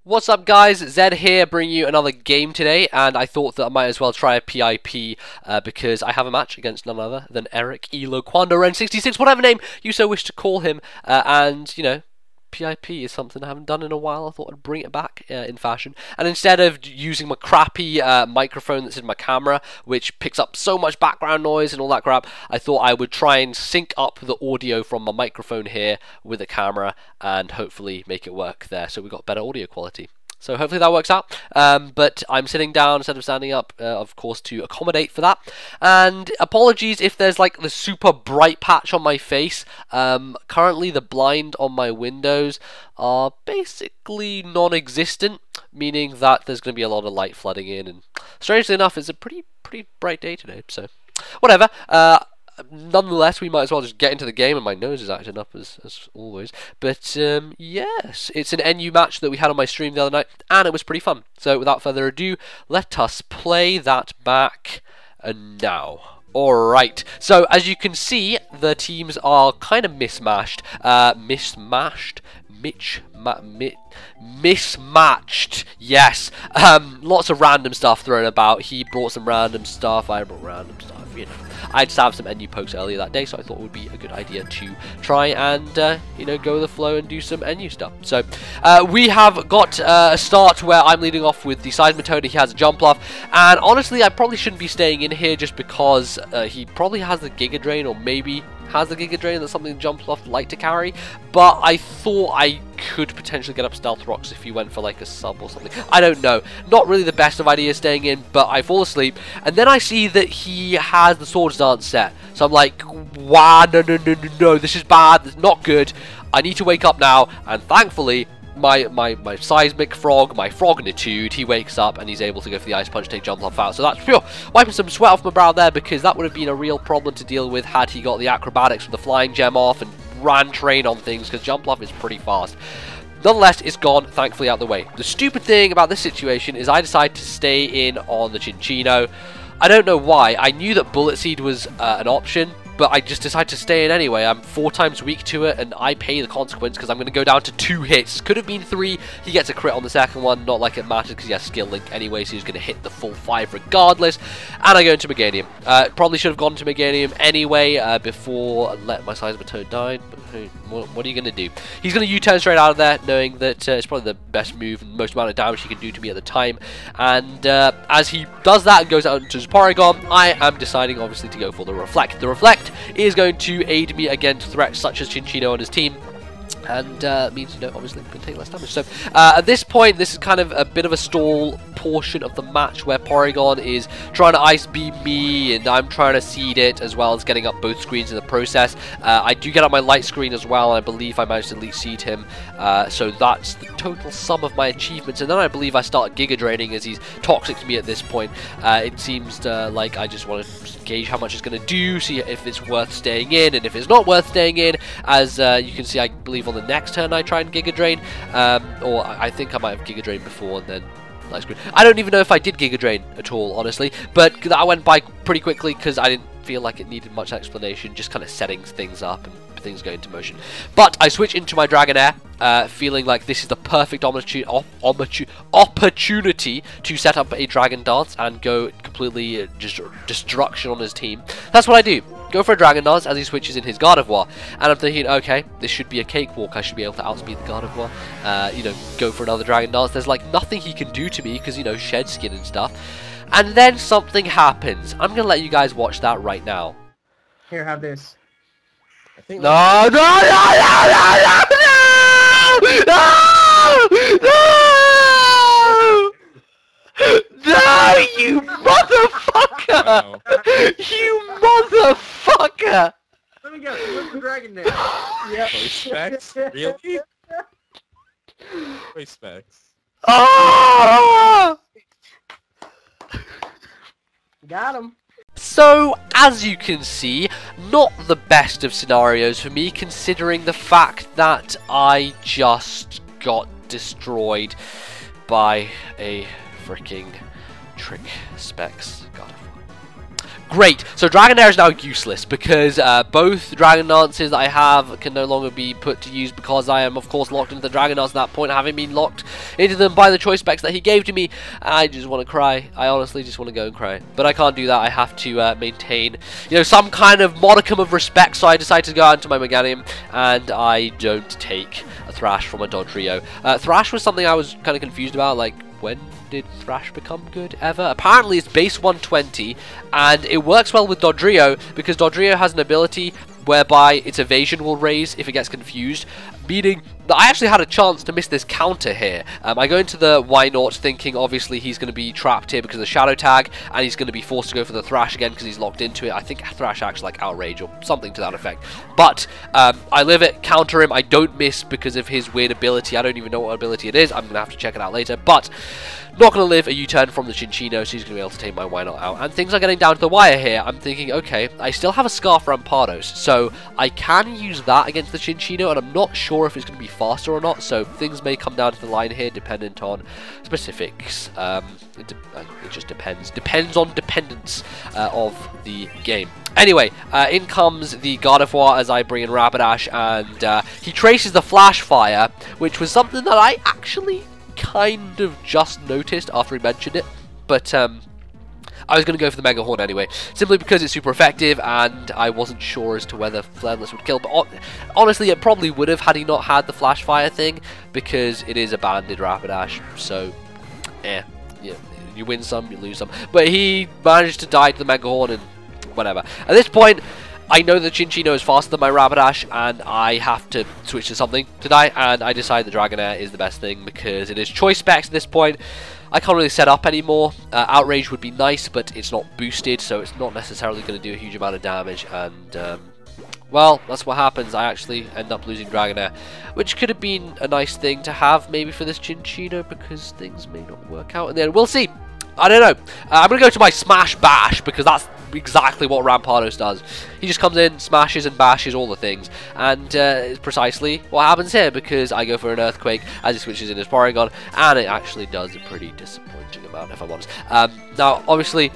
What's up guys, Zed here bringing you another game today, and I thought that I might as well try a PIP because I have a match against none other than Eric Elo Kwandaoren66, whatever name you so wish to call him, and you know, PIP is something I haven't done in a while. I thought I'd bring it back in fashion, and instead of using my crappy microphone that's in my camera, which picks up so much background noise and all that crap, I thought I would try and sync up the audio from my microphone here with the camera and hopefully make it work there so we got better audio quality. So hopefully that works out, but I'm sitting down instead of standing up, of course, to accommodate for that. And apologies if there's like the super bright patch on my face. Currently the blind on my windows are basically non-existent, meaning that there's going to be a lot of light flooding in, and strangely enough, it's a pretty bright day today, so whatever. Nonetheless, we might as well just get into the game, and my nose is acting up as always. But yes, it's an NU match that we had on my stream the other night, and it was pretty fun. So without further ado, let us play that back now. Alright, so as you can see, the teams are kind of mismatched. Mismatched, yes. Lots of random stuff thrown about. He brought some random stuff, I brought random stuff, you know. I just have some NU pokes earlier that day, so I thought it would be a good idea to try and, you know, go with the flow and do some NU stuff. So, we have got a start where I'm leading off with the Seismitoad. He has a jump off, and honestly, I probably shouldn't be staying in here just because he probably has the Giga Drain, or maybe has the Giga Drain. That's something Jump Off like to carry, but I thought I could potentially get up Stealth Rocks if he went for like a sub or something. I don't know. Not really the best of ideas staying in, but I fall asleep, and then I see that he has the Swords Dance set. So I'm like, wow, no, this is bad, this is not good. I need to wake up now, and thankfully, my seismic frog, my frognitude, he wakes up and he's able to go for the Ice Punch, take Jump Off out. So that's phew, wiping some sweat off my brow there, because that would have been a real problem to deal with had he got the acrobatics with the flying gem off and ran train on things, because Jump Off is pretty fast. Nonetheless, it's gone, thankfully, out the way. The stupid thing about this situation is I decided to stay in on the Chinchino. I don't know why. I knew that Bullet Seed was an option, but I just decided to stay in anyway. I'm 4 times weak to it, and I pay the consequence because I'm going to go down to 2 hits. Could have been 3. He gets a crit on the second one, not like it mattered because he has Skill Link anyway, so he's going to hit the full 5 regardless. And I go into Meganium. Probably should have gone to Meganium anyway before I let my Seismitoad die, but hey, what are you going to do? He's going to U-turn straight out of there, knowing that it's probably the best move and most amount of damage he can do to me at the time. And as he does that and goes out into his Porygon, I am deciding obviously to go for the Reflect. The Reflect is going to aid me against threats such as Chinchino and his team, and means, you know, obviously can take less damage. So at this point, this is kind of a bit of a stall portion of the match where Porygon is trying to Ice Beam me, and I'm trying to seed it, as well as getting up both screens in the process. I do get up my light screen as well, and I believe I managed to elite seed him, so that's the total sum of my achievements. And then I believe I start Giga Draining as he's toxic to me at this point. It seems like I just want to gauge how much it's going to do, see if it's worth staying in, and if it's not worth staying in, as you can see, I believe on the next turn I try and Giga Drain, or I think I might have Giga Drained before and then light screen. I don't even know if I did Giga Drain at all, honestly, but that went by pretty quickly because I didn't feel like it needed much explanation, just kind of setting things up and things go into motion. But I switch into my Dragonair, feeling like this is the perfect opportunity to set up a Dragon Dance and go completely destruction on his team. That's what I do. Go for a Dragon Dance as he switches in his Gardevoir, and I'm thinking, okay, this should be a cakewalk. I should be able to outspeed the Gardevoir. You know, go for another Dragon Dance. There's like nothing he can do to me because, you know, shed skin and stuff. And then something happens. I'm gonna let you guys watch that right now. Here, have this. I think no, you motherfucker! Wow. You motherfucker! Let me guess, what's the Dragon there? Yep. Specs? Really? Wait, Specs. Ah! Got him. So, as you can see, not the best of scenarios for me, considering the fact that I just got destroyed by a freaking Trick Specs. God. Great, so Dragonair is now useless because both Dragon Dances that I have can no longer be put to use because I am of course locked into the Dragon Dance at that point, having been locked into them by the choice specs that he gave to me. I just want to cry. I honestly just want to go and cry. But I can't do that. I have to maintain, you know, some kind of modicum of respect, so I decided to go out into my Meganium and I don't take a Thrash from a Dodrio. Thrash was something I was kind of confused about, like, when did Thrash become good ever? Apparently it's base 120 and it works well with Dodrio because Dodrio has an ability whereby its evasion will raise if it gets confused, meaning that I actually had a chance to miss this counter here. I go into the why not thinking obviously he's going to be trapped here because of the Shadow Tag and he's going to be forced to go for the Thrash again because he's locked into it. I think Thrash acts like Outrage or something to that effect. But I live it, counter him, I don't miss because of his weird ability. I don't even know what ability it is, I'm going to have to check it out later. But not going to live a U-turn from the Chinchino, so he's going to be able to take my why not out. And things are getting down to the wire here. I'm thinking, okay, I still have a Scarf Rampados, so I can use that against the Chinchino, and I'm not sure if it's going to be faster or not, so things may come down to the line here, dependent on specifics. It just depends. Depends on dependence of the game. Anyway, in comes the Gardevoir as I bring in Rapidash, and he traces the Flash Fire, which was something that I actually kind of just noticed after he mentioned it, but I was going to go for the Mega Horn anyway, simply because it's super effective and I wasn't sure as to whether Flameless would kill, but honestly it probably would have had he not had the Flash Fire thing, because it is a banded Rapidash, so yeah, you win some, you lose some, but he managed to die to the Mega Horn and whatever. At this point I know that Chinchino is faster than my Rapidash, and I have to switch to something to die, and I decide that Dragonair is the best thing because it is choice specs at this point. I can't really set up anymore. Outrage would be nice, but it's not boosted, so it's not necessarily going to do a huge amount of damage, and well, that's what happens. I actually end up losing Dragonair, which could have been a nice thing to have maybe for this Chinchino, because things may not work out in the end. We'll see. I don't know. I'm going to go to my Smash Bash, because that's exactly what Rampados does. He just comes in, smashes and bashes all the things, and it's precisely what happens here, because I go for an Earthquake as he switches in his Porygon, and it actually does a pretty disappointing amount, if I'm honest. Now, obviously,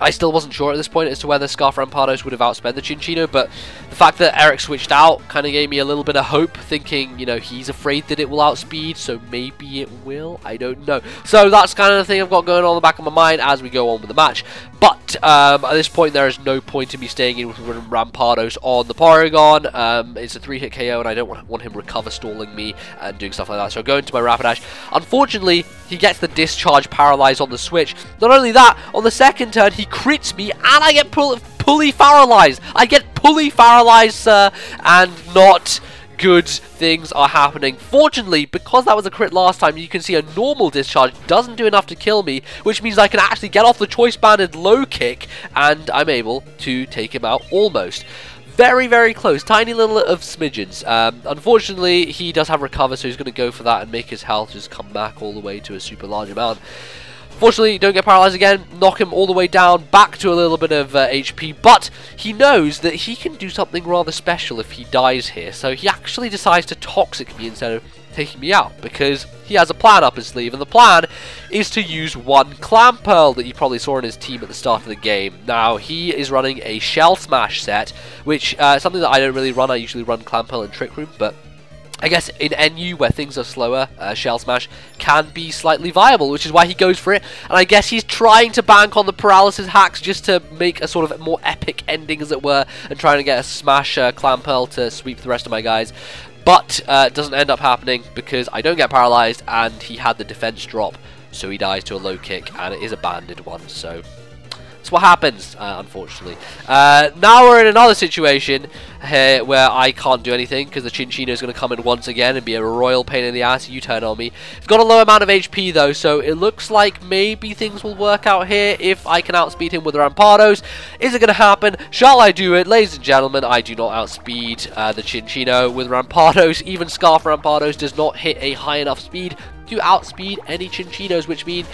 I still wasn't sure at this point as to whether Scarf Rampados would have outsped the Chinchino, but the fact that Eric switched out kind of gave me a little bit of hope, thinking, you know, he's afraid that it will outspeed, so maybe it will, I don't know. So that's kind of the thing I've got going on in the back of my mind as we go on with the match. But at this point, there is no point in me staying in with Rampados on the Porygon. It's a 3-hit KO, and I don't want him recover stalling me and doing stuff like that. So I go into my Rapidash. Unfortunately, he gets the Discharge Paralyze on the switch. Not only that, on the second turn, he crits me, and I get Pulley Paralyzed. I get Pulley Paralyzed, sir, and not good things are happening. Fortunately, because that was a crit last time, you can see a normal discharge doesn't do enough to kill me, which means I can actually get off the choice banded low kick, and I'm able to take him out almost. Very, very close. Tiny little of smidgens. Unfortunately, he does have recover, so he's going to go for that and make his health just come back all the way to a super large amount. Fortunately, don't get paralyzed again, knock him all the way down, back to a little bit of HP, but he knows that he can do something rather special if he dies here, so he actually decides to Toxic me instead of taking me out, because he has a plan up his sleeve, and the plan is to use one Clamperl that you probably saw in his team at the start of the game. Now, he is running a Shell Smash set, which is something that I don't really run. I usually run Clamperl and Trick Room, but I guess in NU, where things are slower, Shell Smash can be slightly viable, which is why he goes for it. And I guess he's trying to bank on the paralysis hacks just to make a sort of more epic ending, as it were, and trying to get a Smash Clamperl to sweep the rest of my guys. But it doesn't end up happening because I don't get paralyzed, and he had the defense drop, so he dies to a low kick, and it is a banded one, so that's what happens, unfortunately. Now we're in another situation here where I can't do anything because the Chinchino is going to come in once again and be a royal pain in the ass. U-turn on me. It's got a low amount of HP though, so it looks like maybe things will work out here if I can outspeed him with Rampados. Is it going to happen? Shall I do it? Ladies and gentlemen, I do not outspeed the Chinchino with Rampados. Even Scarf Rampados does not hit a high enough speed to outspeed any Chinchinos, which means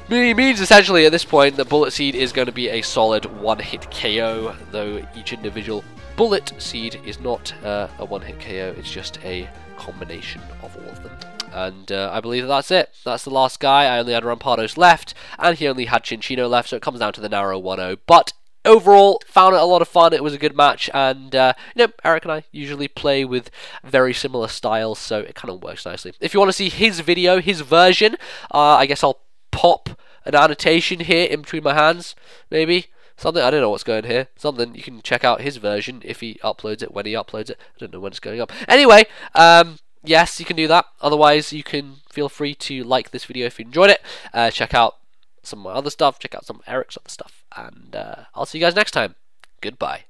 essentially at this point that Bullet Seed is going to be a solid one-hit KO, though each individual Bullet Seed is not a one-hit KO, it's just a combination of all of them. And I believe that's it. That's the last guy. I only had Rampados left, and he only had Chinchino left, so it comes down to the narrow 1-0. But overall, found it a lot of fun. It was a good match, and Eric and I usually play with very similar styles, so it kind of works nicely. If you want to see his video, his version, I guess I'll pop an annotation here in between my hands, maybe. Something, I don't know what's going here. Something, you can check out his version if he uploads it, when he uploads it. I don't know when it's going up. Anyway, yes, you can do that. Otherwise, you can feel free to like this video if you enjoyed it. Check out some of my other stuff. Check out some of Eric's other stuff. And I'll see you guys next time. Goodbye.